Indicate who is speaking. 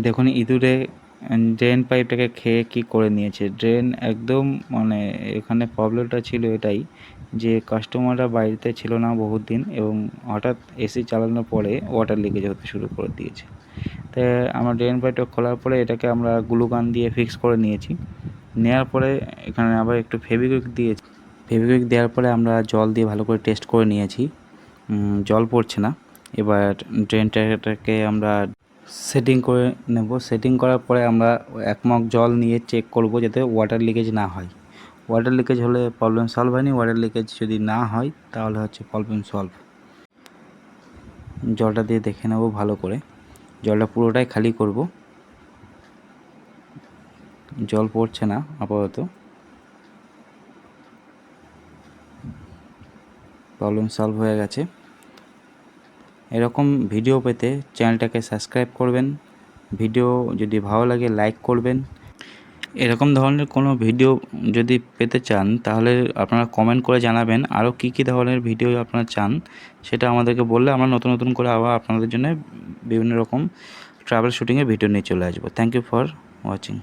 Speaker 1: দেখুন ইঁদুরে ড্রেন পাইপটাকে খেয়ে কি করে নিয়েছে। ড্রেন একদম মানে এখানে প্রবলেমটা ছিল এটাই যে কাস্টমাররা বাড়িতে ছিল না বহুত দিন এবং হঠাৎ এসি চালানোর পরে ওয়াটার লিকেজ হতে শুরু করে দিয়েছে। তো আমরা ড্রেন পাইপটা খোলার পরে এটাকে আমরা গ্লু গান দিয়ে ফিক্স করে নিয়েছি। নেওয়ার পরে এখানে আবার একটু ফেভিকুইক দিয়েছি। ফেভিকুইক দেওয়ার পরে আমরা জল দিয়ে ভালো করে টেস্ট করে নিয়েছি, জল পড়ছে না। এবার ড্রেনটাকে আমরা সেটিং করে নেব। সেটিং করার পরে আমরা 1 মগ জল নিয়ে চেক করব যাতে ওয়াটার লিকেজ না হয়। ওয়াটার লিকেজ হলে প্রবলেম সলভ হয়নি, ওয়াটার লিকেজ যদি না হয় তাহলে হচ্ছে প্রবলেম সলভ। জলটা দিয়ে দেখে নেব ভালো করে, জলটা পুরোটাই খালি করব। জল পড়ছে না আপাতত, প্রবলেম সলভ হয়ে গেছে। এরকম ভিডিও পেতে চ্যানেলটাকে সাবস্ক্রাইব করবেন, ভিডিও যদি ভালো লাগে লাইক করবেন। এরকম ধরনের কোনো ভিডিও যদি পেতে চান তাহলে আপনারা কমেন্ট করে জানাবেন আরও কী কী ধরনের ভিডিও আপনারা চান, সেটা আমাদেরকে বললে আমরা নতুন নতুন করে আবার আপনাদের জন্য বিভিন্ন রকম ট্রাভেল শুটিংয়ের ভিডিও নিয়ে চলে আসবো। Thank you for watching.